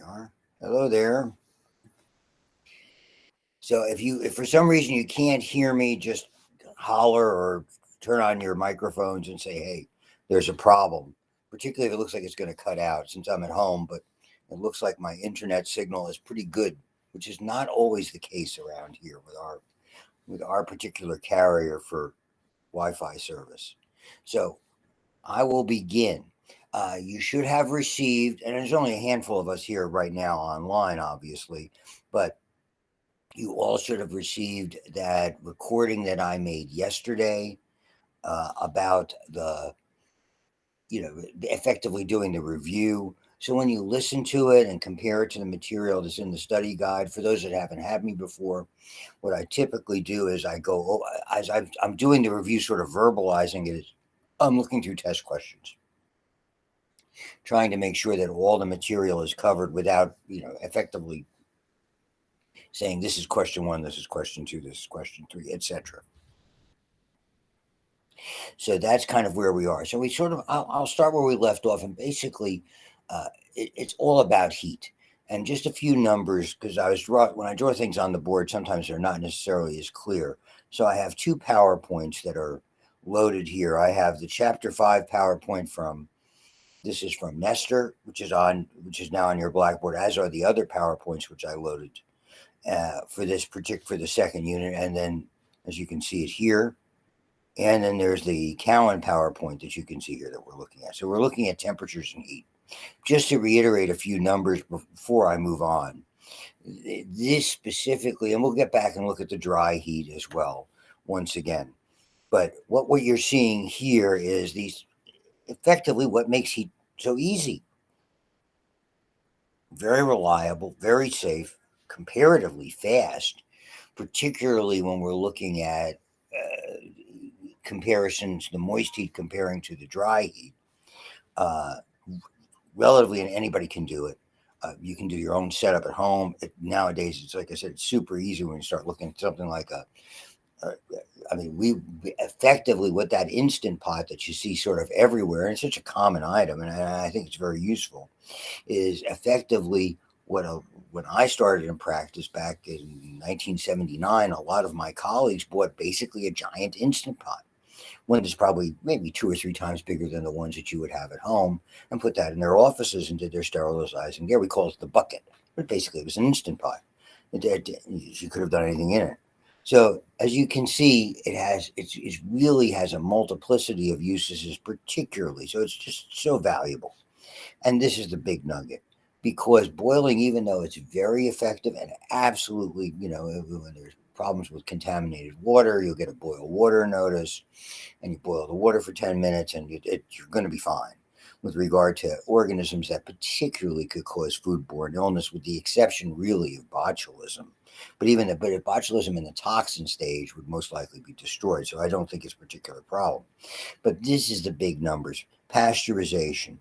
are. Hello there. So if for some reason you can't hear me, just holler or turn on your microphones and say, "Hey, there's a problem." Particularly if it looks like it's going to cut out since I'm at home, but it looks like my internet signal is pretty good, which is not always the case around here with our particular carrier for Wi-Fi service. So I will begin. You should have received, and there's only a handful of us here right now online, obviously, but you all should have received that recording that I made yesterday about effectively doing the review. So when you listen to it and compare it to the material that's in the study guide, for those that haven't had me before, what I typically do is I go, as I'm doing the review, sort of verbalizing it, I'm looking through test questions, trying to make sure that all the material is covered without, effectively saying this is question one, this is question two, this is question three, etc. So that's kind of where we are. So I'll start where we left off, and basically, it's all about heat. And just a few numbers, because when I draw things on the board, sometimes they're not necessarily as clear. So I have two PowerPoints that are loaded here. I have the Chapter 5 PowerPoint this is from Nestor, which is now on your Blackboard, as are the other PowerPoints which I loaded for the second unit. And then, as you can see it here, and then there's the Cowan PowerPoint that you can see here that we're looking at. So we're looking at temperatures and heat. Just to reiterate a few numbers before I move on, this specifically, and we'll get back and look at the dry heat as well once again. But what you're seeing here is effectively what makes heat so easy. Very reliable, very safe, comparatively fast, particularly when we're looking at comparisons, the moist heat comparing to the dry heat. Relatively, and anybody can do it. You can do your own setup at home. Nowadays, it's like I said, it's super easy when you start looking at something like we effectively, with that Instant Pot that you see sort of everywhere, and it's such a common item, and I think it's very useful, is effectively when I started in practice back in 1979, a lot of my colleagues bought basically a giant Instant Pot. One is probably maybe 2 or 3 times bigger than the ones that you would have at home, and put that in their offices and did their sterilizing there. We call it the bucket, but basically it was an Instant Pot. You could have done anything in it. So as you can see, it really has a multiplicity of uses, particularly. So it's just so valuable. And this is the big nugget, because boiling, even though it's very effective and absolutely, when there's problems with contaminated water, you'll get a boil water notice, and you boil the water for 10 minutes, and you're going to be fine with regard to organisms that particularly could cause foodborne illness, with the exception really of botulism. But botulism in the toxin stage would most likely be destroyed, so I don't think it's a particular problem. But this is the big numbers. Pasteurization.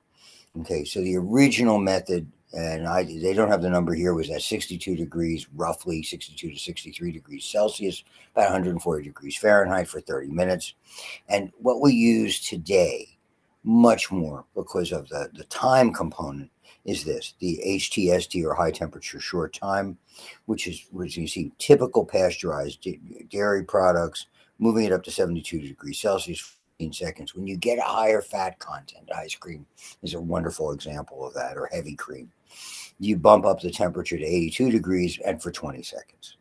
Okay, so the original method, and they don't have the number here, was at 62 degrees, roughly 62 to 63 degrees Celsius, about 140 degrees Fahrenheit for 30 minutes. And what we use today, much more because of the time component, is the HTST, or high temperature short time, which you see typical pasteurized dairy products, moving it up to 72 degrees Celsius. Seconds. When you get a higher fat content, ice cream is a wonderful example of that, or heavy cream, you bump up the temperature to 82 degrees and for 20 seconds.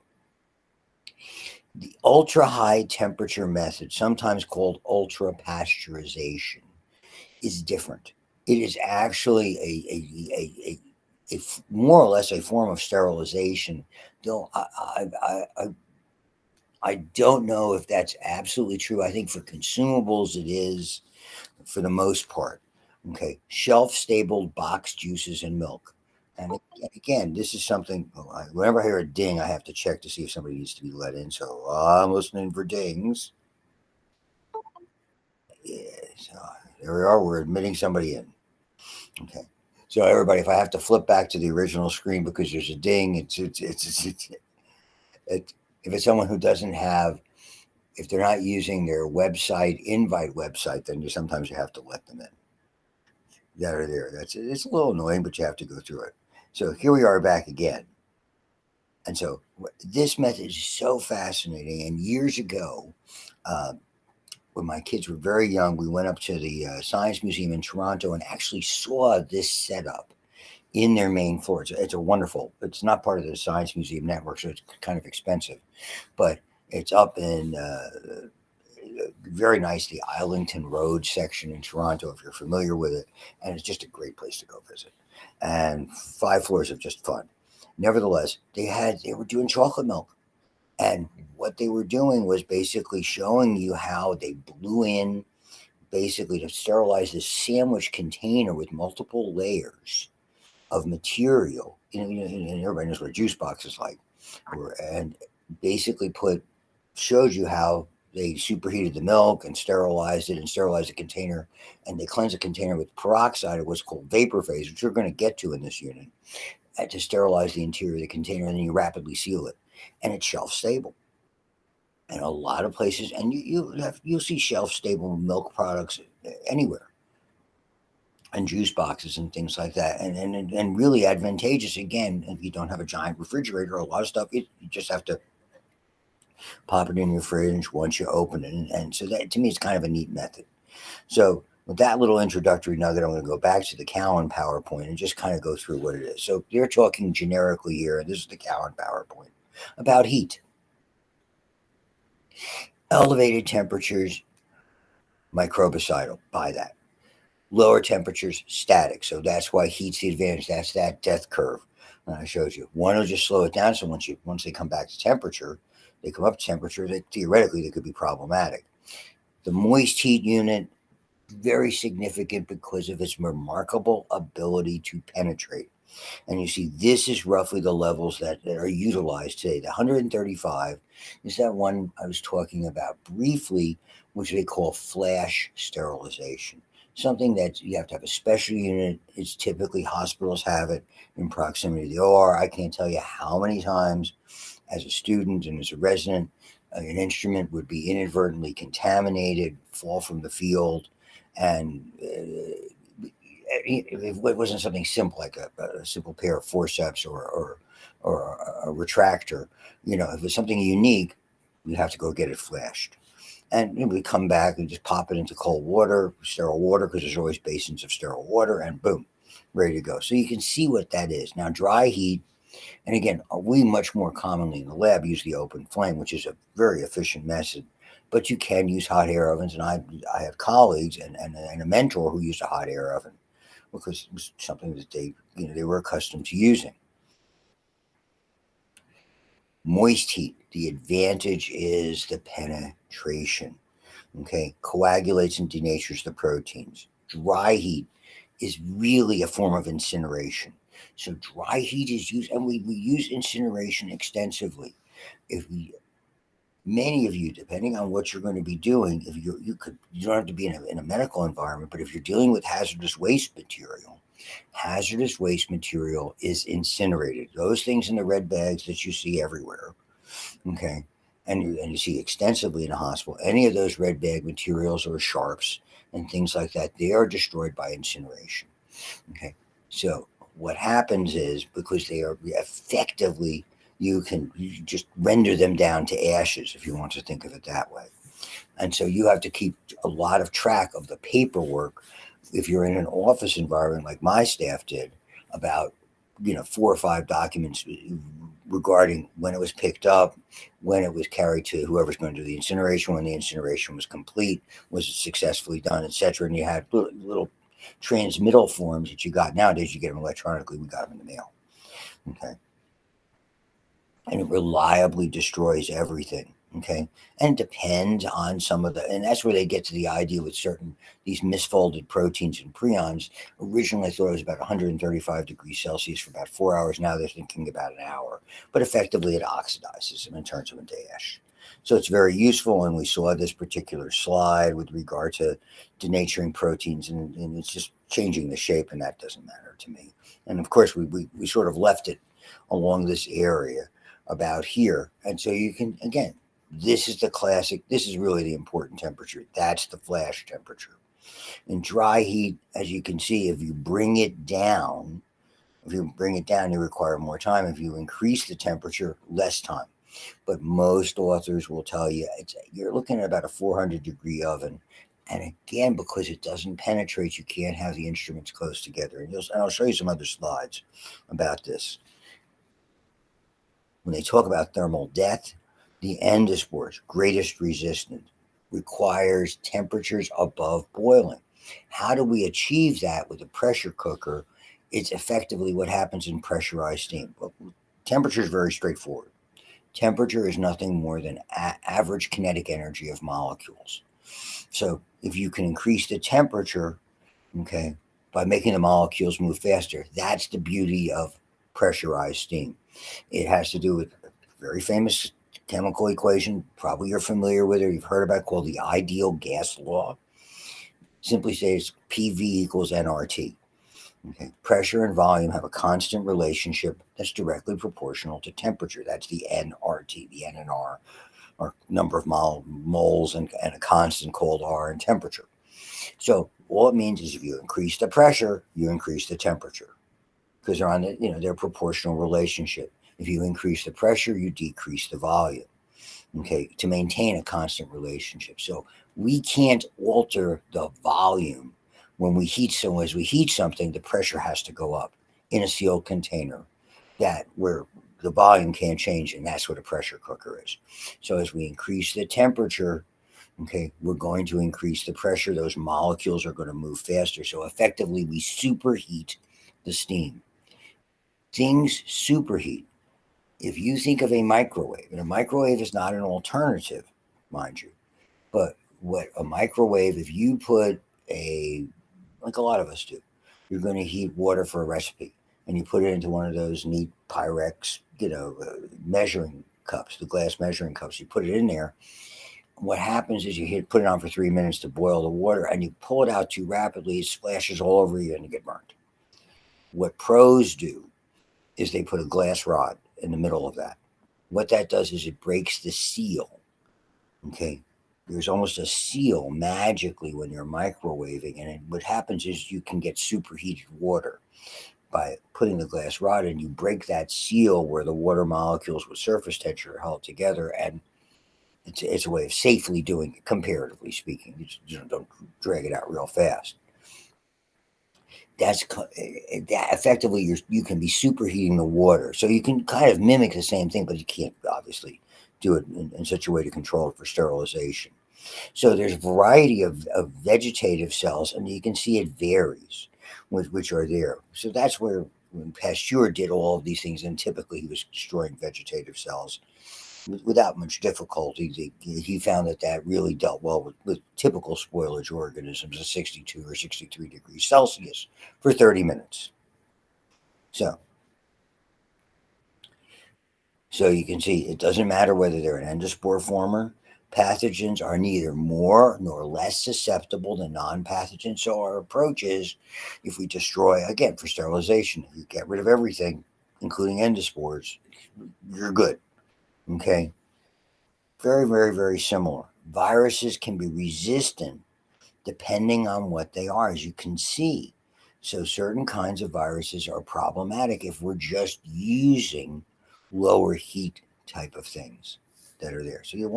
The ultra high temperature method, sometimes called ultra pasteurization, is different. It is actually a more or less a form of sterilization, though I don't know if that's absolutely true. I think for consumables it is, for the most part. Okay, shelf-stable boxed juices and milk. And again, this is something, whenever I hear a ding, I have to check to see if somebody needs to be let in. So I'm listening for dings. Yes, there we are. We're admitting somebody in. Okay. So everybody, if I have to flip back to the original screen because there's a ding, if it's someone who doesn't have, if they're not using their invite website, then sometimes you have to let them in. That are there. It's a little annoying, but you have to go through it. So here we are back again. And so this method is so fascinating. And years ago, uh, when my kids were very young, we went up to the Science Museum in Toronto and actually saw this setup in their main floor. It's a wonderful, it's not part of the Science Museum network, so it's kind of expensive, but it's up in very nice, the Islington Road section in Toronto, if you're familiar with it. And it's just a great place to go visit. And 5 floors of just fun. Nevertheless, they were doing chocolate milk. And what they were doing was basically showing you how they blew in basically to sterilize this sandwich container with multiple layers of material. And everybody knows what a juice box is like. And basically showed you how they superheated the milk and sterilized it and sterilized the container. And they cleansed the container with peroxide of what's called vapor phase, which we're going to get to in this unit, to sterilize the interior of the container. And then you rapidly seal it. And it's shelf stable. And a lot of places, and you'll see shelf stable milk products anywhere, and juice boxes and things like that, and really advantageous. Again, if you don't have a giant refrigerator, a lot of stuff you just have to pop it in your fridge once you open it, and so that to me is kind of a neat method. So with that little introductory nugget, I'm going to go back to the Cowan PowerPoint and just kind of go through what it is. So they're talking generically here. This is the Cowan PowerPoint about heat. Elevated temperatures, microbicidal, by that. Lower temperatures, static. So that's why heat's the advantage. That's that death curve I showed you. One will just slow it down. So once they come back to temperature, they come up to temperature, theoretically they could be problematic. The moist heat unit, very significant because of its remarkable ability to penetrate. And you see, this is roughly the levels that are utilized today. The 135 is that one I was talking about briefly, which they call flash sterilization. Something that you have to have a special unit. It's typically hospitals have it in proximity to the OR. I can't tell you how many times as a student and as a resident, an instrument would be inadvertently contaminated, fall from the field, and if it wasn't something simple like a simple pair of forceps or a retractor, if it's something unique, you have to go get it flashed. And we come back and just pop it into cold water, sterile water, because there's always basins of sterile water, and boom, ready to go. So you can see what that is. Now, dry heat, and again, we much more commonly in the lab use the open flame, which is a very efficient method. But you can use hot air ovens, and I have colleagues and a mentor who used a hot air oven because it was something that they were accustomed to using. Moist heat, the advantage is the penetration. Okay, coagulates and denatures the proteins. Dry heat is really a form of incineration. So dry heat is used, and we use incineration extensively. Many of you, depending on what you're going to be doing, if you don't have to be in a medical environment, but if you're dealing with hazardous waste material is incinerated. Those things in the red bags that you see everywhere, okay, and you see extensively in a hospital, any of those red bag materials or sharps and things like that, they are destroyed by incineration. Okay, so what happens is, because they are effectively, you just render them down to ashes, if you want to think of it that way. And so you have to keep a lot of track of the paperwork if you're in an office environment like my staff did, about 4 or 5 documents regarding when it was picked up, when it was carried to whoever's going to do the incineration, when the incineration was complete, was it successfully done, etc. And you had little transmittal forms that you got. Nowadays you get them electronically. We got them in the mail. Okay. And it reliably destroys everything. Okay. And it depends on and that's where they get to the idea with these misfolded proteins and prions. Originally, I thought it was about 135 degrees Celsius for about 4 hours. Now they're thinking about an hour, but effectively it oxidizes them and turns them into ash. So it's very useful. And we saw this particular slide with regard to denaturing proteins, and it's just changing the shape, and that doesn't matter to me. And of course, we sort of left it along this area about here. And so you can, again, this is the classic, this is really the important temperature. That's the flash temperature. In dry heat, as you can see, if you bring it down, If you bring it down, you require more time. If you increase the temperature, less time. But most authors will tell you you're looking at about a 400-degree oven. And again, because it doesn't penetrate, you can't have the instruments close together. And I'll show you some other slides about this. When they talk about thermal death, the endospores, greatest resistance, requires temperatures above boiling. How do we achieve that with a pressure cooker? It's effectively what happens in pressurized steam. Well, temperature is very straightforward. Temperature is nothing more than average kinetic energy of molecules. So if you can increase the temperature, okay, by making the molecules move faster, that's the beauty of pressurized steam. It has to do with a very famous chemical equation. Probably you're familiar with it, you've heard about it, called the ideal gas law. Simply says PV equals nRT. Okay. Pressure and volume have a constant relationship that's directly proportional to temperature. That's the nRT. The N and R are number of moles and a constant called R in temperature. So all it means is if you increase the pressure, you increase the temperature because they're on their proportional relationship. If you increase the pressure, you decrease the volume. Okay, to maintain a constant relationship. So we can't alter the volume when we heat. So as we heat something, the pressure has to go up in a sealed container that where the volume can't change, and that's what a pressure cooker is. So as we increase the temperature, okay, we're going to increase the pressure. Those molecules are going to move faster. So effectively, we superheat the steam. Things superheat. If you think of a microwave, and a microwave is not an alternative, mind you, but what a microwave, if you put like a lot of us do, you're going to heat water for a recipe, and you put it into one of those neat Pyrex, measuring cups, the glass measuring cups. You put it in there. What happens is you put it on for 3 minutes to boil the water, and you pull it out too rapidly, it splashes all over you, and you get burnt. What pros do is they put a glass rod in the middle of that. What that does is it breaks the seal. Okay. There's almost a seal magically when you're microwaving. And what happens is you can get superheated water by putting the glass rod in. You break that seal where the water molecules with surface tension are held together. And it's a way of safely doing it, comparatively speaking. You just, don't drag it out real fast. That effectively you can be superheating the water. So you can kind of mimic the same thing, but you can't obviously do it in such a way to control it for sterilization. So there's a variety of vegetative cells, and you can see it varies with which are there. So that's where when Pasteur did all of these things, and typically he was destroying vegetative cells without much difficulty. He found that really dealt well with typical spoilage organisms at 62 or 63 degrees Celsius for 30 minutes. So you can see it doesn't matter whether they're an endospore former. Pathogens are neither more nor less susceptible than non-pathogens. So our approach is, if we destroy, again, for sterilization, if you get rid of everything, including endospores, you're good. Okay? Very, very, very similar. Viruses can be resistant depending on what they are, as you can see. So certain kinds of viruses are problematic if we're just using lower heat type of things that are there. So you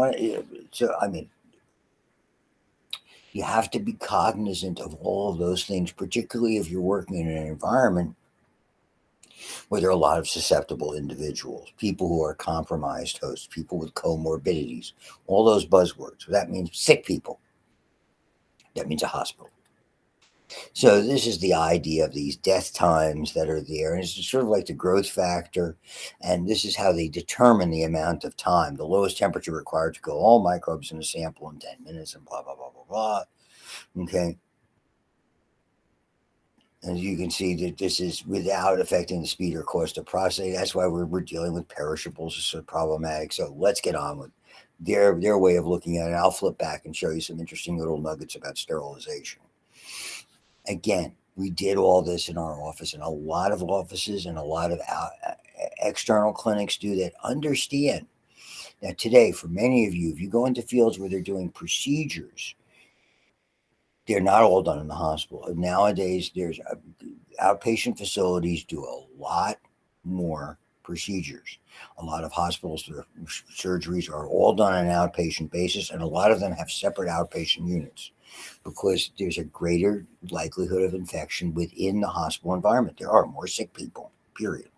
have to be cognizant of all of those things, particularly if you're working in an environment where there are a lot of susceptible individuals, people who are compromised hosts, people with comorbidities, all those buzzwords. So that means sick people. That means a hospital. So this is the idea of these death times that are there. And it's sort of like the growth factor. And this is how they determine the amount of time. The lowest temperature required to kill all microbes in a sample in 10 minutes and blah, blah, blah, blah, blah. Okay. And you can see that this is without affecting the speed or cost of processing. That's why we're dealing with perishables. It's so problematic. So let's get on with their way of looking at it. I'll flip back and show you some interesting little nuggets about sterilization. Again, we did all this in our office, and a lot of offices and a lot of external clinics do that. Understand that today, for many of you, if you go into fields where they're doing procedures, they're not all done in the hospital. Nowadays, there's outpatient facilities do a lot more procedures. A lot of hospitals, their surgeries are all done on an outpatient basis, and a lot of them have separate outpatient units because there's a greater likelihood of infection within the hospital environment. There are more sick people, period.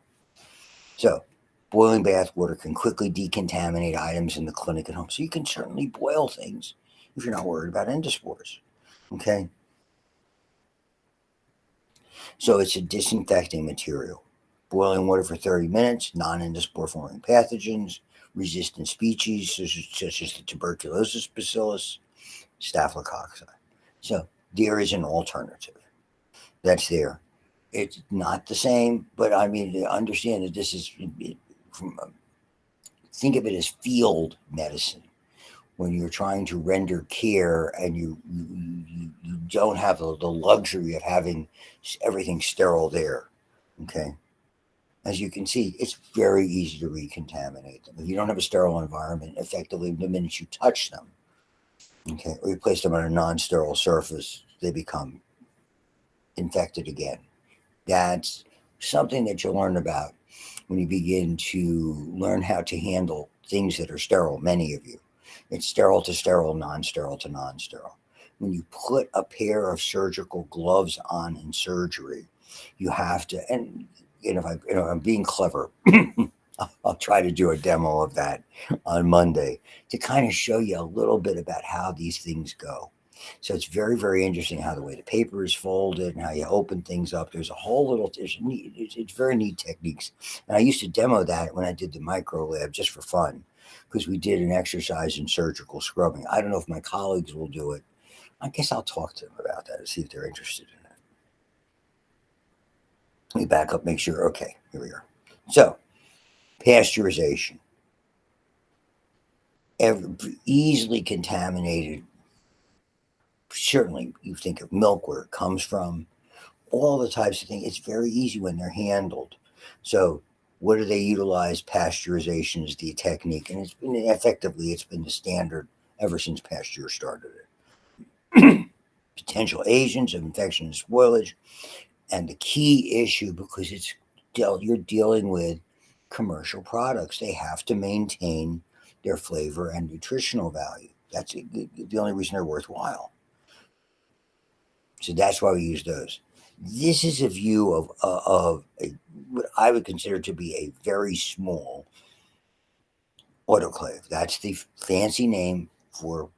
So, boiling bath water can quickly decontaminate items in the clinic and home. So, you can certainly boil things if you're not worried about endospores. Okay. So, it's a disinfecting material. Boiling water for 30 minutes, non endospore forming pathogens, resistant species such as the tuberculosis bacillus, staphylococci. So, there is an alternative that's there. It's not the same, but I mean, understand that this is from think of it as field medicine when you're trying to render care and you don't have the luxury of having everything sterile there. Okay. As you can see, it's very easy to recontaminate them. If you don't have a sterile environment, effectively, the minute you touch them, okay, or you place them on a non sterile surface, they become infected again. That's something that you'll learn about when you begin to learn how to handle things that are sterile, many of you. It's sterile to sterile, non sterile to non sterile. When you put a pair of surgical gloves on in surgery, you have to, and I'm being clever. I'll try to do a demo of that on Monday to kind of show you a little bit about how these things go. So it's very, very interesting how the way the paper is folded and how you open things up. There's a whole little, it's very neat techniques. And I used to demo that when I did the micro lab just for fun because we did an exercise in surgical scrubbing. I don't know if my colleagues will do it. I guess I'll talk to them about that and see if they're interested in it. Let me back up, make sure. Okay, here we are. So, pasteurization. Easily contaminated. Certainly, you think of milk where it comes from, all the types of things. It's very easy when they're handled. So, what do they utilize? Pasteurization is the technique, and it's been the standard ever since Pasteur started it. Potential agents of infection and spoilage, and the key issue because you're dealing with commercial products. They have to maintain their flavor and nutritional value. That's the only reason they're worthwhile. So that's why we use those. This is a view of what I would consider to be a very small autoclave. That's the fancy name for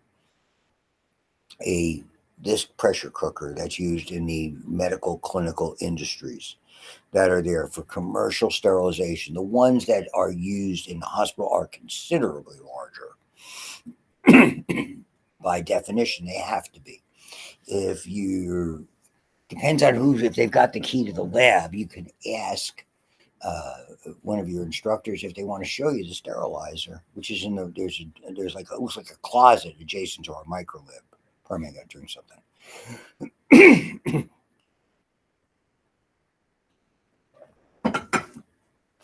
this pressure cooker that's used in the medical clinical industries that are there for commercial sterilization. The ones that are used in the hospital are considerably larger. By definition, they have to be. If you depends on if they've got the key to the lab, you can ask one of your instructors if they want to show you the sterilizer, which is in there's like it looks like a closet adjacent to our micro lab. Pardon me, I got to drink something.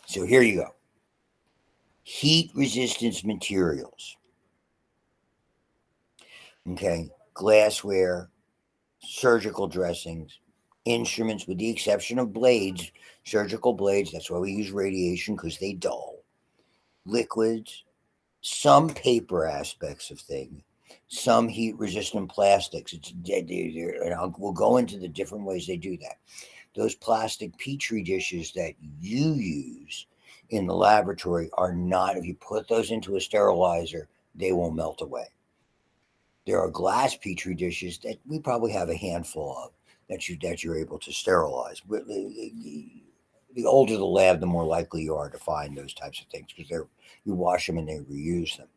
So here you go. Heat resistance materials. Okay, glassware, surgical dressings, instruments, with the exception of blades, surgical blades. That's why we use radiation because they dull. Liquids, some paper aspects of things, some heat resistant plastics. We'll go into the different ways they do that. Those plastic petri dishes that you use in the laboratory are not, if you put those into a sterilizer, they won't melt away. There are glass petri dishes that we probably have a handful of that you're able to sterilize. The older the lab, the more likely you are to find those types of things because you wash them and they reuse them.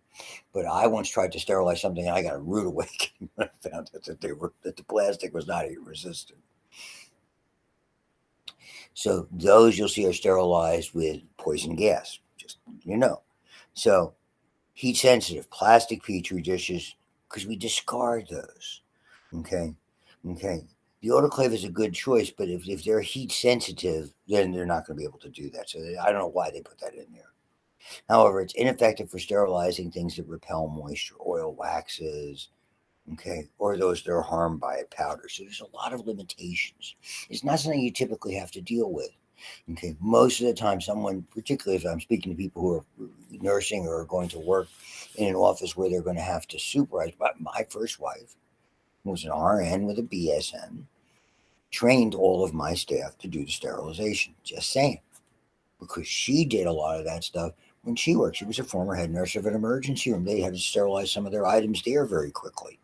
But I once tried to sterilize something and I got a rude awakening when I found out that the plastic was not heat resistant. So those you'll see are sterilized with poison gas, just So heat sensitive plastic petri dishes because we discard those. Okay. The autoclave is a good choice, but if they're heat sensitive, then they're not going to be able to do that. So I don't know why they put that in there. However, it's ineffective for sterilizing things that repel moisture, oil, waxes, okay, or those that are harmed by a powder. So there's a lot of limitations. It's not something you typically have to deal with. Okay, most of the time, someone, particularly if I'm speaking to people who are nursing or are going to work in an office where they're going to have to supervise. But my first wife was an RN with a BSN, trained all of my staff to do the sterilization. Just saying, because she did a lot of that stuff when she worked. She was a former head nurse of an emergency room. They had to sterilize some of their items there very quickly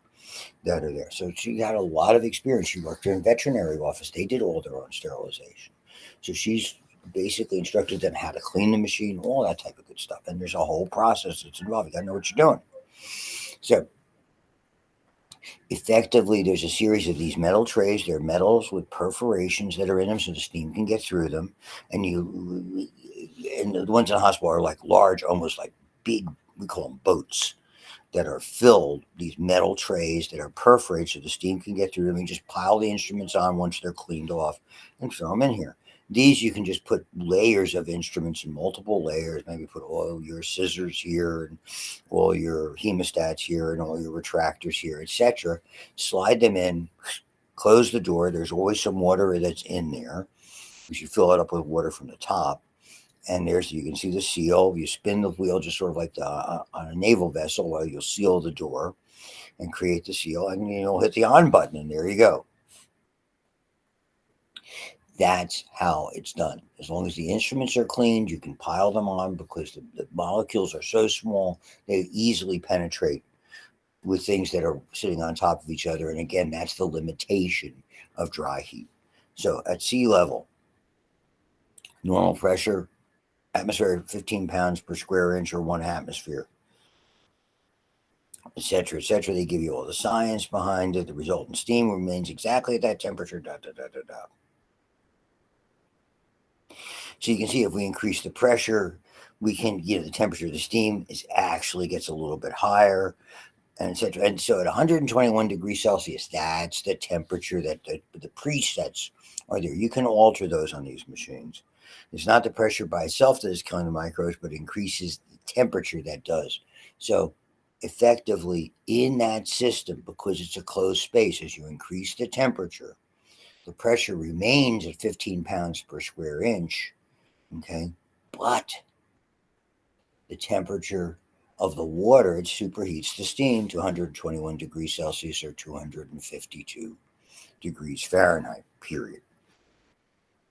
that are there. So she had a lot of experience. She worked in a veterinary office. They did all their own sterilization. So she's basically instructed them how to clean the machine, all that type of good stuff. And there's a whole process that's involved. You got to know what you're doing. So effectively, there's a series of these metal trays. They're metals with perforations that are in them so the steam can get through them. And the ones in the hospital are like large, almost like big, we call them boats, that are filled, these metal trays that are perforated so the steam can get through them. You just pile the instruments on once they're cleaned off and throw them in here. These you can just put layers of instruments in multiple layers, maybe put all your scissors here and all your hemostats here and all your retractors here, etc. Slide them in, close the door. There's always some water that's in there. You should fill it up with water from the top. And you can see the seal. You spin the wheel just sort of like on a naval vessel while you'll seal the door and create the seal. And you'll hit the on button, and there you go. That's how it's done. As long as the instruments are cleaned, you can pile them on because the molecules are so small, they easily penetrate with things that are sitting on top of each other. And again, that's the limitation of dry heat. So at sea level, normal pressure, atmosphere 15 pounds per square inch or 1 atmosphere, etc., etc. They give you all the science behind it. The resultant steam remains exactly at that temperature. Da, da, da, da, da. So you can see if we increase the pressure, we can, the temperature of the steam actually gets a little bit higher, and etc. And so at 121 degrees Celsius, that's the temperature that the presets are there. You can alter those on these machines. It's not the pressure by itself that is killing the microbes, but increases the temperature that does. So effectively in that system, because it's a closed space, as you increase the temperature, the pressure remains at 15 pounds per square inch, okay? But the temperature of the water, it superheats the steam to 121 degrees Celsius or 252 degrees Fahrenheit, period.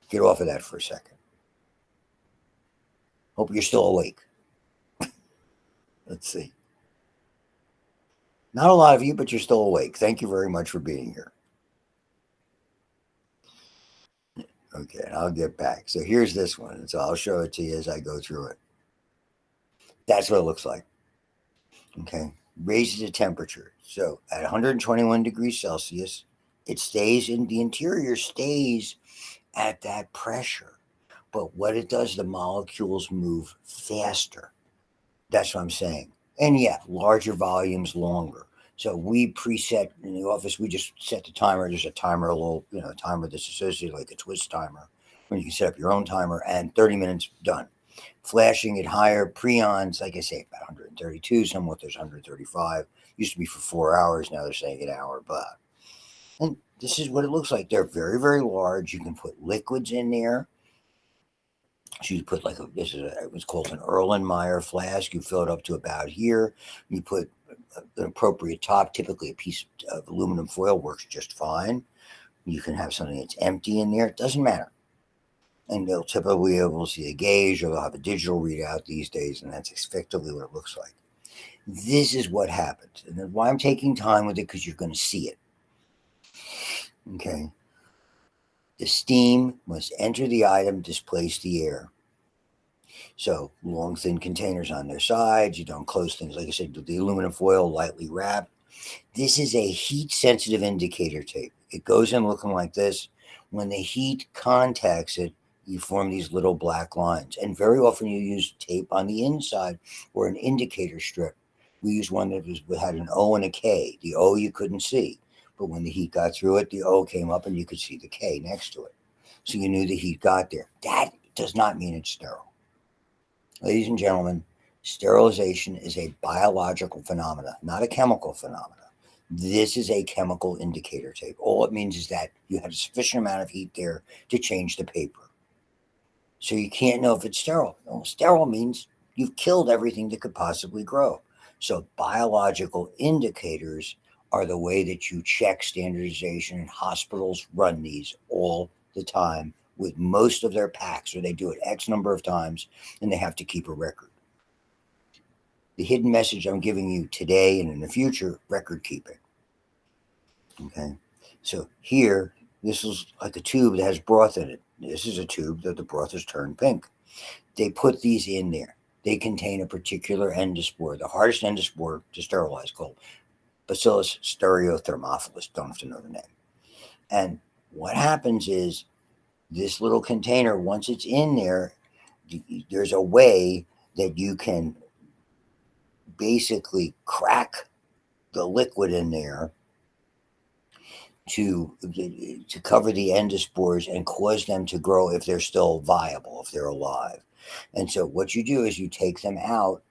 Get off of that for a second. Hope you're still awake. Let's see. Not a lot of you, but you're still awake. Thank you very much for being here. Okay, I'll get back. So here's this one. So I'll show it to you as I go through it. That's what it looks like. Okay, raises the temperature. So at 121 degrees Celsius, it stays in the interior, stays at that pressure. But what it does, the molecules move faster. That's what I'm saying. And yeah, larger volumes, longer. So we preset in the office, we just set the timer. There's a timer, a little, timer that's associated like a twist timer, when you can set up your own timer, and 30 minutes done. Flashing it higher, preons, like I say, about 132, somewhat there's 135. Used to be for 4 hours, now they're saying an hour, but. And this is what it looks like. They're very, very large. You can put liquids in there. So you put it was called an Erlenmeyer flask. You fill it up to about here. You put an appropriate top. Typically, a piece of aluminum foil works just fine. You can have something that's empty in there. It doesn't matter. And they'll typically be able to see a gauge, or they'll have a digital readout these days, and that's effectively what it looks like. This is what happens. And why I'm taking time with it, because you're going to see it. Okay. The steam must enter the item, displace the air. So long, thin containers on their sides. You don't close things, like I said, the aluminum foil lightly wrapped. This is a heat-sensitive indicator tape. It goes in looking like this. When the heat contacts it, you form these little black lines. And very often you use tape on the inside or an indicator strip. We used one that had an O and a K. The O you couldn't see. But when the heat got through it, the O came up and you could see the K next to it. So you knew the heat got there. That does not mean it's sterile. Ladies and gentlemen, sterilization is a biological phenomenon, not a chemical phenomenon. This is a chemical indicator tape. All it means is that you have a sufficient amount of heat there to change the paper. So you can't know if it's sterile. Well, sterile means you've killed everything that could possibly grow. So biological indicators are the way that you check standardization, and hospitals run these all the time with most of their packs, or they do it X number of times, and they have to keep a record. The hidden message I'm giving you today and in the future, record keeping. Okay. So here, this is like a tube that has broth in it. This is a tube that the broth has turned pink. They put these in there. They contain a particular endospore, the hardest endospore to sterilize, called Bacillus stereothermophilus. Don't have to know the name. And what happens is this little container, once it's in there, there's a way that you can basically crack the liquid in there to cover the endospores and cause them to grow if they're still viable, if they're alive. And so what you do is you take them out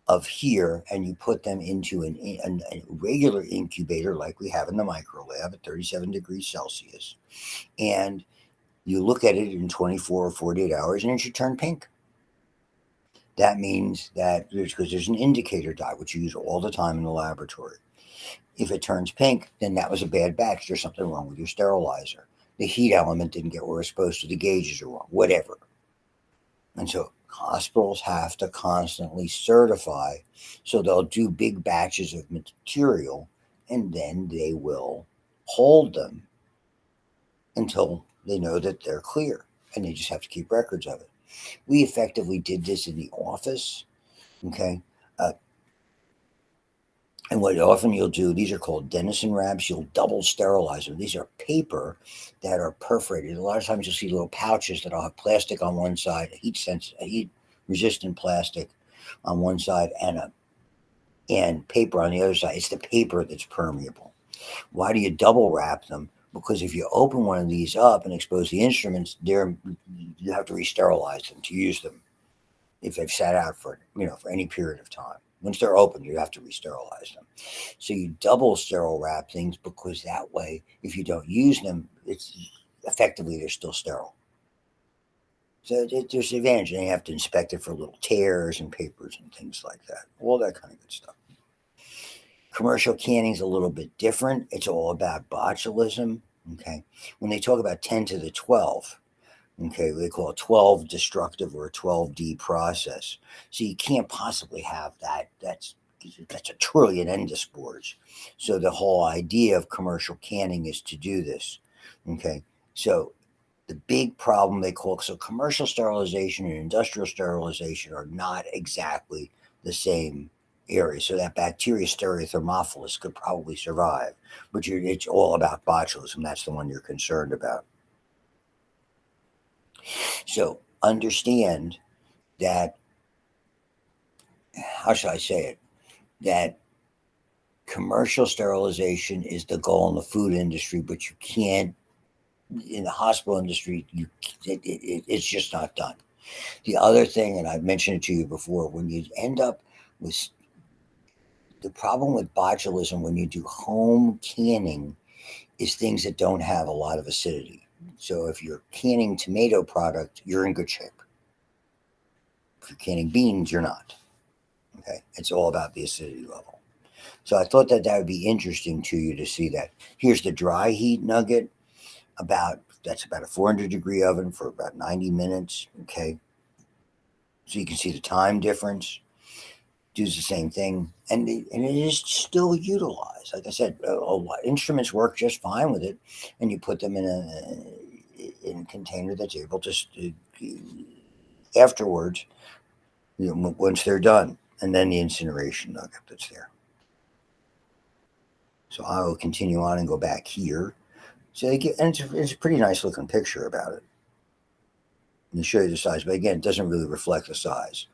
of here and you put them into a regular incubator like we have in the micro lab at 37 degrees Celsius. And you look at it in 24 or 48 hours and it should turn pink. That means that because there's an indicator dye, which you use all the time in the laboratory. If it turns pink, then that was a bad batch. There's something wrong with your sterilizer. The heat element didn't get where it's supposed to. The gauges are wrong, whatever. And so hospitals have to constantly certify. So they'll do big batches of material and then they will hold them until they know that they're clear. And they just have to keep records of it. We effectively did this in the office. Okay. And what often you'll do, these are called Denison wraps. You'll double sterilize them. These are paper that are perforated. A lot of times you'll see little pouches that'll have plastic on one side, a heat resistant plastic on one side, and paper on the other side. It's the paper that's permeable. Why do you double wrap them? Because if you open one of these up and expose the instruments, you have to re-sterilize them to use them if they've sat out for any period of time. Once they're open, you have to re-sterilize them. So you double sterile wrap things because that way, if you don't use them, it's effectively they're still sterile. So there's an advantage. And you have to inspect it for little tears and papers and things like that. All that kind of good stuff. Commercial canning is a little bit different. It's all about botulism. Okay. When they talk about 10 to the 12, okay, they call it 12 destructive or a 12D process. So you can't possibly have that. That's a trillion endospores. So the whole idea of commercial canning is to do this. Okay. So the big problem so commercial sterilization and industrial sterilization are not exactly the same area. So that bacteria Stereothermophilus could probably survive, but it's all about botulism. That's the one you're concerned about. So understand that, how should I say it, that commercial sterilization is the goal in the food industry, but you can't, in the hospital industry, it's just not done. The other thing, and I've mentioned it to you before, when you end up with the problem with botulism when you do home canning is things that don't have a lot of acidity. So if you're canning tomato product, you're in good shape. If you're canning beans, you're not. Okay, it's all about the acidity level. So I thought that would be interesting to you to see that. Here's the dry heat nugget. That's about a 400 degree oven for about 90 minutes. Okay, so you can see the time difference. Does the same thing, and it is still utilized. Like I said, instruments work just fine with it, and you put them in a container that's able to afterwards, once they're done, and then the incineration nugget that's there. So I will continue on and go back here. So it's a pretty nice looking picture about it. And to show you the size, but again, it doesn't really reflect the size.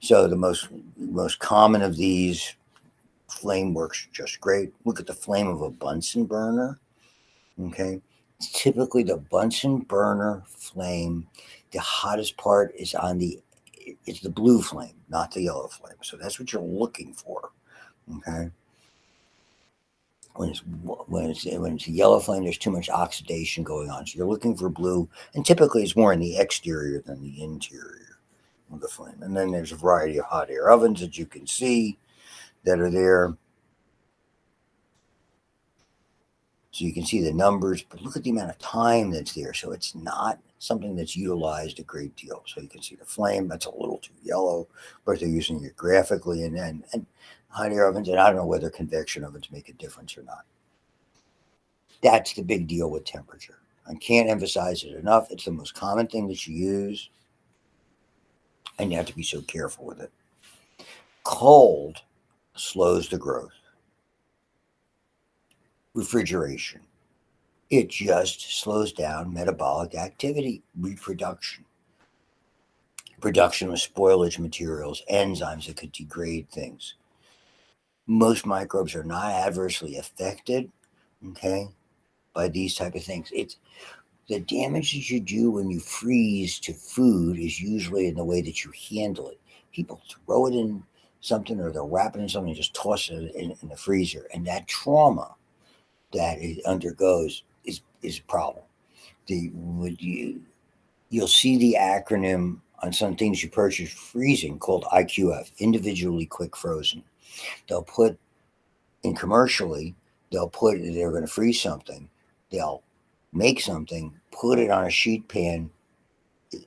So the most common of these, flame works just great. Look at the flame of a Bunsen burner. Okay. It's typically the Bunsen burner flame. The hottest part is it's the blue flame, not the yellow flame. So that's what you're looking for. Okay. When it's a yellow flame, there's too much oxidation going on. So you're looking for blue, and typically it's more in the exterior than the interior of the flame. And then there's a variety of hot air ovens that you can see that are there. So you can see the numbers, but look at the amount of time that's there. So it's not something that's utilized a great deal. So you can see the flame, that's a little too yellow, but they're using it graphically. And hot air ovens, and I don't know whether convection ovens make a difference or not. That's the big deal with temperature. I can't emphasize it enough. It's the most common thing that you use, and you have to be so careful with it. Cold slows the growth. Refrigeration, it just slows down metabolic activity, reproduction, production of spoilage materials, enzymes that could degrade things. Most microbes are not adversely affected, okay, by these type of things. It's the damage that you do when you freeze to food is usually in the way that you handle it. People throw it in something or they'll wrap it in something and just toss it in the freezer. And that trauma that it undergoes is a problem. You'll see the acronym on some things you purchase freezing called IQF, individually quick frozen. They'll put in commercially, they're going to freeze something. They'll make something, put it on a sheet pan,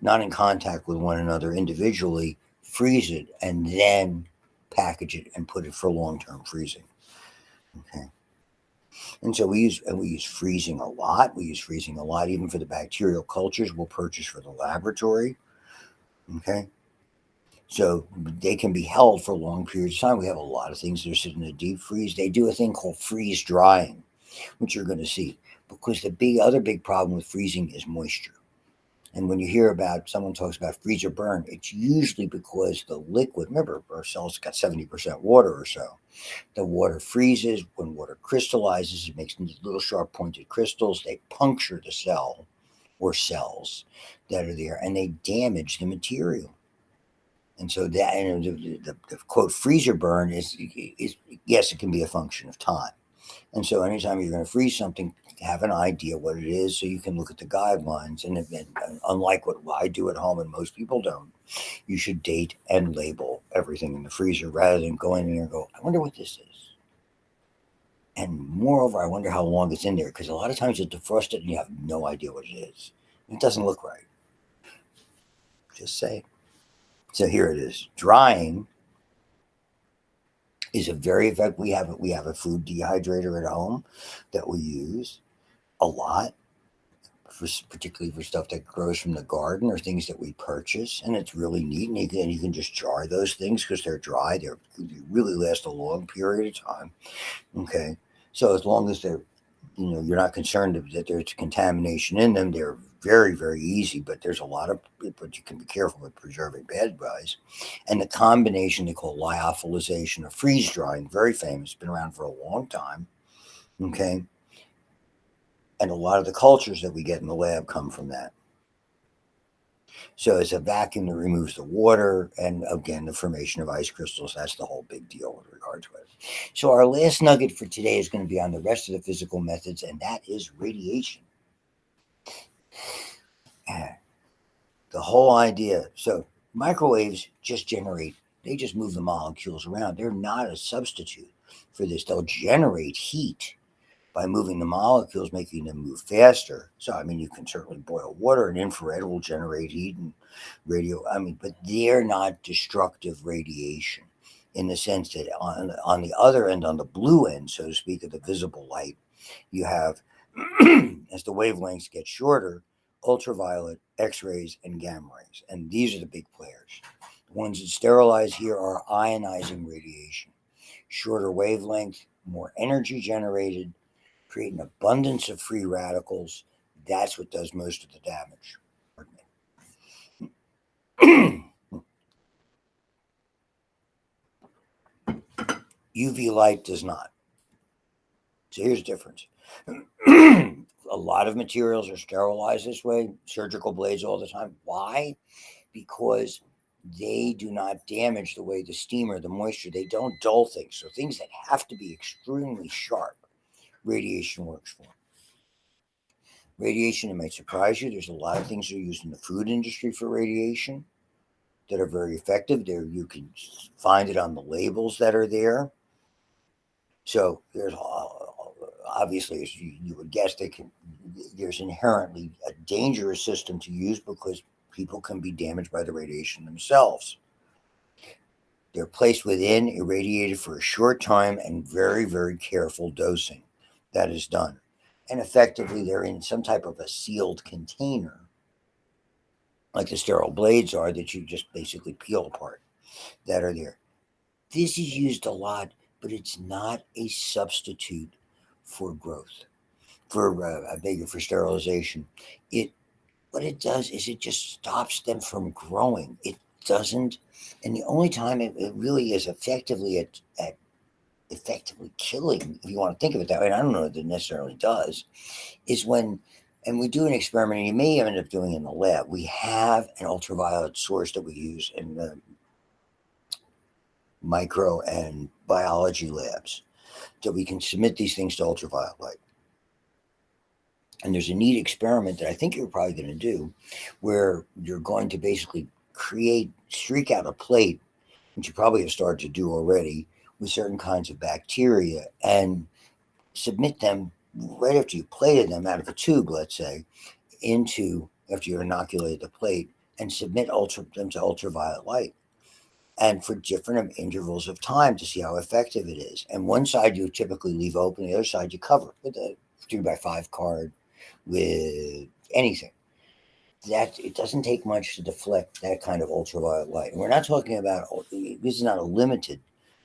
not in contact with one another individually, freeze it, and then package it and put it for long-term freezing. Okay. And so we use freezing a lot. We use freezing a lot even for the bacterial cultures we'll purchase for the laboratory. Okay. So they can be held for long periods of time. We have a lot of things that are sitting in the deep freeze. They do a thing called freeze drying, which you're going to see, because the other big problem with freezing is moisture. And when you hear about someone talks about freezer burn, it's usually because the liquid, remember, our cells got 70% water or so. The water freezes. When water crystallizes, it makes these little sharp pointed crystals. They puncture the cell or cells that are there, and they damage the material. And so the quote freezer burn is yes, it can be a function of time. And so anytime you're going to freeze something, have an idea what it is so you can look at the guidelines. And unlike what I do at home and most people don't, you should date and label everything in the freezer rather than go in there and go, I wonder what this is. And moreover, I wonder how long it's in there, because a lot of times you defrost it and you have no idea what it is. It doesn't look right. Just say. So here it is. Drying is a very effective. We have a food dehydrator at home that we use a lot, particularly for stuff that grows from the garden or things that we purchase, and it's really neat. And you can just jar those things because they're dry. They really last a long period of time. Okay, so as long as you're not concerned that there's contamination in them, they're very, very easy. But you can be careful with preserving bad guys. And the combination they call lyophilization or freeze drying, very famous, been around for a long time. Okay, and a lot of the cultures that we get in the lab come from that. So it's a vacuum that removes the water, and again, the formation of ice crystals. That's the whole big deal with regard to it. So our last nugget for today is going to be on the rest of the physical methods, and that is radiation. The whole idea. So microwaves they just move the molecules around. They're not a substitute for this. They'll generate heat by moving the molecules, making them move faster. So, I mean, you can certainly boil water, and infrared will generate heat and but they're not destructive radiation in the sense that on the other end, on the blue end, so to speak, of the visible light, you have, as the wavelengths get shorter, ultraviolet, X-rays, and gamma rays. And these are the big players. The ones that sterilize here are ionizing radiation. Shorter wavelength, more energy generated, create an abundance of free radicals. That's what does most of the damage. UV light does not. So here's the difference. A lot of materials are sterilized this way, surgical blades all the time. Why? Because they do not damage the way the steam or the moisture, they don't dull things. So things that have to be extremely sharp, radiation works for. Radiation, it might surprise you, there's a lot of things that are used in the food industry for radiation that are very effective. There, you can find it on the labels that are there. So there's obviously, as you would guess, there's inherently a dangerous system to use because people can be damaged by the radiation themselves. They're placed within, irradiated for a short time, and very, very careful dosing that is done. And effectively, they're in some type of a sealed container, like the sterile blades are, that you just basically peel apart, that are there. This is used a lot, but it's not a substitute for growth, for sterilization. What it does is it just stops them from growing. It doesn't, and the only time it really is at effectively killing, if you want to think of it that way, and I don't know if it necessarily does, is when, and we do an experiment, and you may end up doing it in the lab. We have an ultraviolet source that we use in the micro and biology labs that we can submit these things to ultraviolet light. And there's a neat experiment that I think you're probably going to do where you're going to basically streak out a plate, which you probably have started to do already, with certain kinds of bacteria, and submit them right after you plated them out of a tube, let's say, after you inoculate the plate, and submit them to ultraviolet light, and for different intervals of time to see how effective it is. And one side you typically leave open, the other side you cover with a 3x5 card, with anything. That it doesn't take much to deflect that kind of ultraviolet light. And we're not talking about, this is not a limited,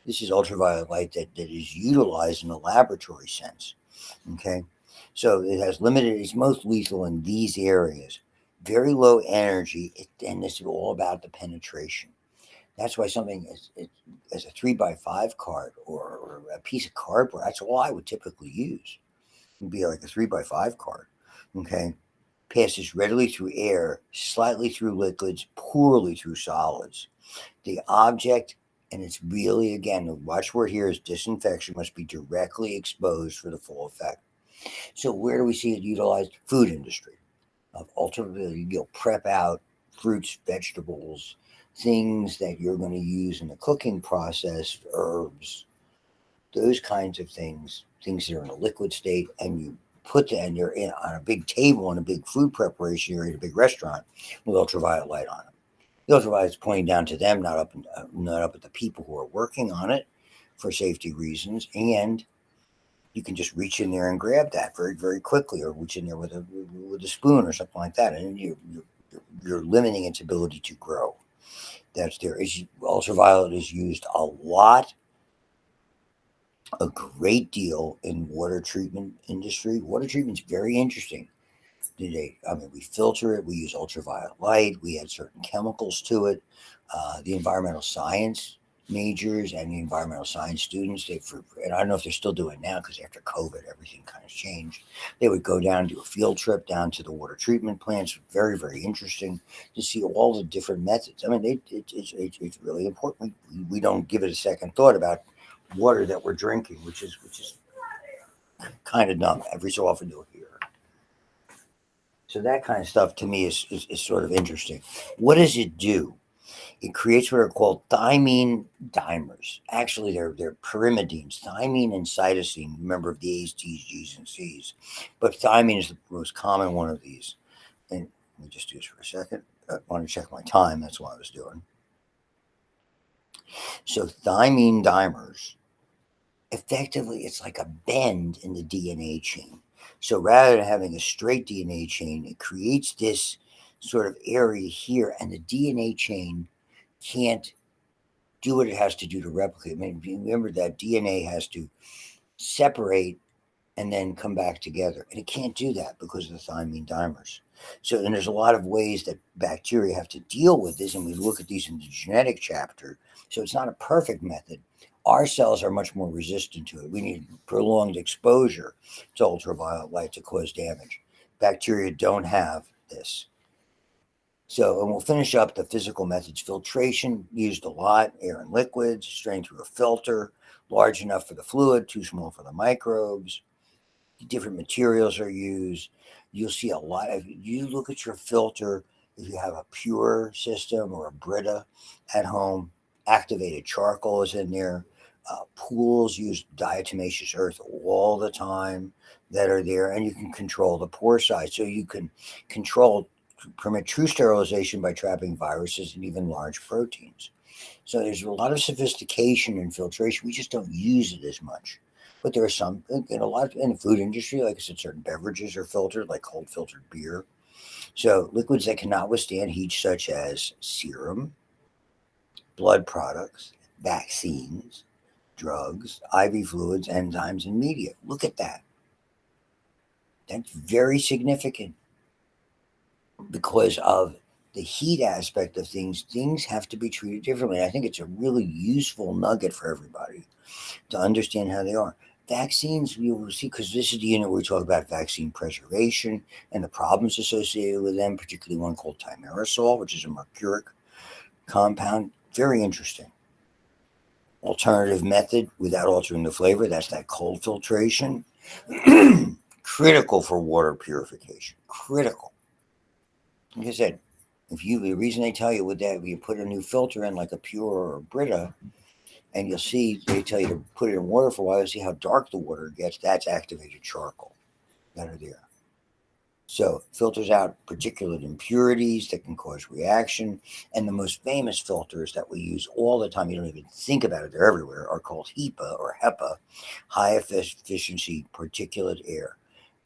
this is ultraviolet light that is utilized in a laboratory sense. Okay. So it has limited, it's most lethal in these areas. Very low energy, and this is all about the penetration. That's why something as a 3x5 card or a piece of cardboard, that's all I would typically use. It would be like a 3x5 card. Okay. Passes readily through air, slightly through liquids, poorly through solids. The object, and it's really, again, the watchword here is disinfection, must be directly exposed for the full effect. So where do we see it utilized? Food industry. You'll prep out fruits, vegetables, things that you're going to use in the cooking process, herbs, those kinds of things that are in a liquid state, and you put that, and you're on a big table in a big food preparation area, in a big restaurant, with ultraviolet light on it. The ultraviolet is pointing down to them, not up at the people who are working on it for safety reasons. And you can just reach in there and grab that very, very quickly, or reach in there with a spoon or something like that, and you're limiting its ability to grow. That's there. Ultraviolet is used a lot, a great deal in water treatment industry. Water treatment is very interesting. We filter it. We use ultraviolet light. We add certain chemicals to it. The environmental science majors and the environmental science students, and I don't know if they're still doing it now because after COVID, everything kind of changed. They would go down, do a field trip down to the water treatment plants. Very, very interesting to see all the different methods. It's really important. We don't give it a second thought about water that we're drinking, which is kind of dumb. Every so often you'll hear. So that kind of stuff to me is sort of interesting. What does it do? It creates what are called thymine dimers. Actually, they're pyrimidines, thymine and cytosine. Remember, of the A's, T's, G's, and C's. But thymine is the most common one of these. And let me just do this for a second. I want to check my time. That's what I was doing. So thymine dimers, effectively, it's like a bend in the DNA chain. So rather than having a straight DNA chain, it creates this sort of area here, and the DNA chain can't do what it has to do to replicate. Remember that DNA has to separate and then come back together, and it can't do that because of the thymine dimers. So, and there's a lot of ways that bacteria have to deal with this, and we look at these in the genetic chapter. So it's not a perfect method. Our cells are much more resistant to it. We need prolonged exposure to ultraviolet light to cause damage. Bacteria don't have this. So, and we'll finish up the physical methods. Filtration, used a lot, air and liquids, strained through a filter, large enough for the fluid, too small for the microbes. different materials are used. You'll see a lot of, you look at your filter, if you have a pure system or a Brita at home, activated charcoal is in there. Pools use diatomaceous earth all the time that are there, and you can control the pore size. So you can control, permit true sterilization by trapping viruses and even large proteins. So there's a lot of sophistication in filtration. We just don't use it as much. But there are some in a lot in the food industry, like I said, certain beverages are filtered, like cold filtered beer. So liquids that cannot withstand heat, such as serum, blood products, vaccines, drugs, IV fluids, enzymes, and media. Look at that. That's very significant because of the heat aspect of things. Things have to be treated differently. I think it's a really useful nugget for everybody to understand how they are. Vaccines, you will see, because this is the unit where we talk about vaccine preservation and the problems associated with them, particularly one called thimerosal, which is a mercuric compound. Very interesting. Alternative method without altering the flavor, that's that cold filtration. Critical for water purification. Critical. Like I said, the reason they tell you with that, you put a new filter in, like a Pure or a Brita, and you'll see they tell you to put it in water for a while to see how dark the water gets. That's activated charcoal that are there. So filters out particulate impurities that can cause reaction. And the most famous filters that we use all the time, you don't even think about it, they're everywhere, are called HEPA or HEPA, high efficiency particulate air.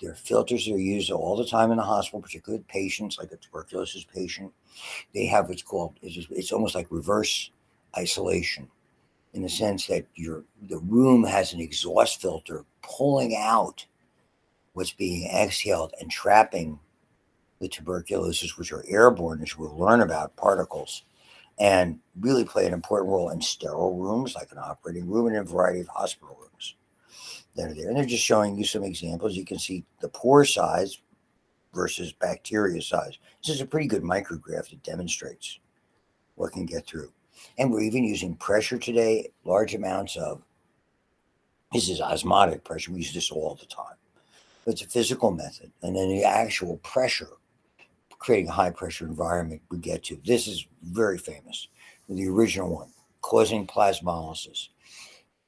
They're filters that are used all the time in the hospital, particularly with patients, like a tuberculosis patient. They have what's called, it's almost like reverse isolation, in the sense that the room has an exhaust filter pulling out what's being exhaled and trapping the tuberculosis, which are airborne, as we'll learn about, particles, and really play an important role in sterile rooms, like an operating room, and a variety of hospital rooms that are there. And they're just showing you some examples. You can see the pore size versus bacteria size. This is a pretty good micrograph that demonstrates what can get through. And we're even using pressure today, large amounts of, this is osmotic pressure. We use this all the time. But it's a physical method. And then the actual pressure, creating a high pressure environment, we get to. This is very famous. The original one, causing plasmolysis,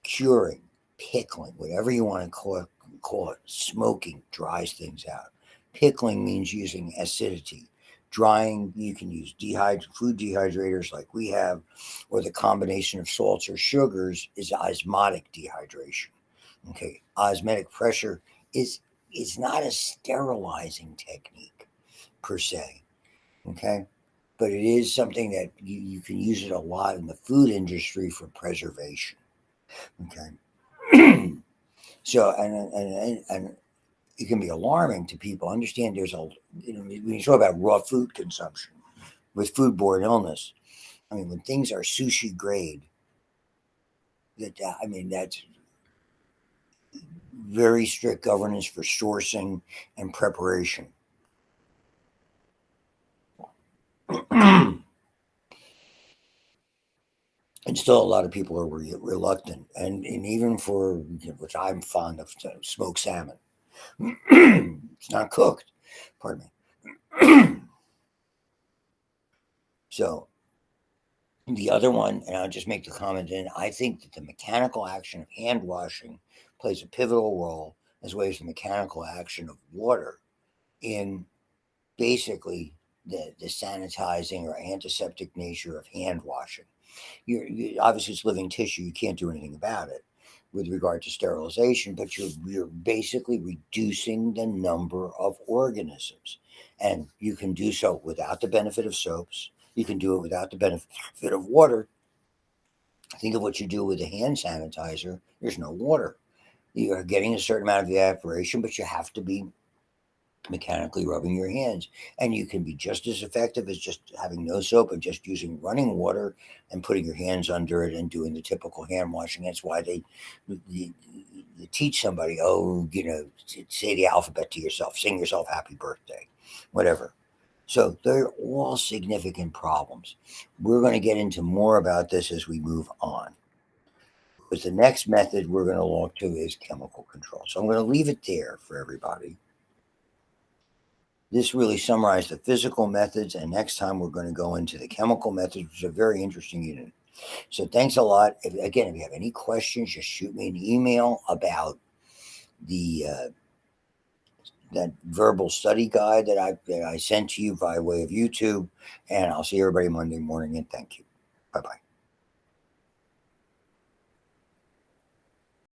curing, pickling, whatever you want to call it. Smoking dries things out. Pickling means using acidity. Drying, you can use food dehydrators like we have, or the combination of salts or sugars is osmotic dehydration. Okay, osmotic pressure is not a sterilizing technique per se. Okay, but it is something that you can use it a lot in the food industry for preservation. Okay, so and it can be alarming to people. Understand there's when you talk about raw food consumption with foodborne illness. I mean, when things are sushi grade, that's very strict governance for sourcing and preparation. And still, a lot of people are reluctant, and even for, which I'm fond of, smoked salmon. It's not cooked. Pardon me. So the other one, and I'll just make the comment in, I think that the mechanical action of hand washing plays a pivotal role, as well as the mechanical action of water in basically the sanitizing or antiseptic nature of hand washing. Obviously, it's living tissue. You can't do anything about it with regard to sterilization, but you're basically reducing the number of organisms. And you can do so without the benefit of soaps. You can do it without the benefit of water. Think of what you do with a hand sanitizer. There's no water. You're getting a certain amount of evaporation, but you have to be mechanically rubbing your hands. And you can be just as effective as just having no soap and just using running water and putting your hands under it and doing the typical hand washing. That's why they teach somebody, say the alphabet to yourself, sing yourself happy birthday, whatever. So they're all significant problems. We're going to get into more about this as we move on. Because the next method we're going to look to is chemical control. So I'm going to leave it there for everybody. This really summarized the physical methods, and next time we're going to go into the chemical methods, which is a very interesting unit. So thanks a lot. If you have any questions, just shoot me an email about the that verbal study guide that I sent to you by way of YouTube, and I'll see everybody Monday morning. And thank you. Bye bye.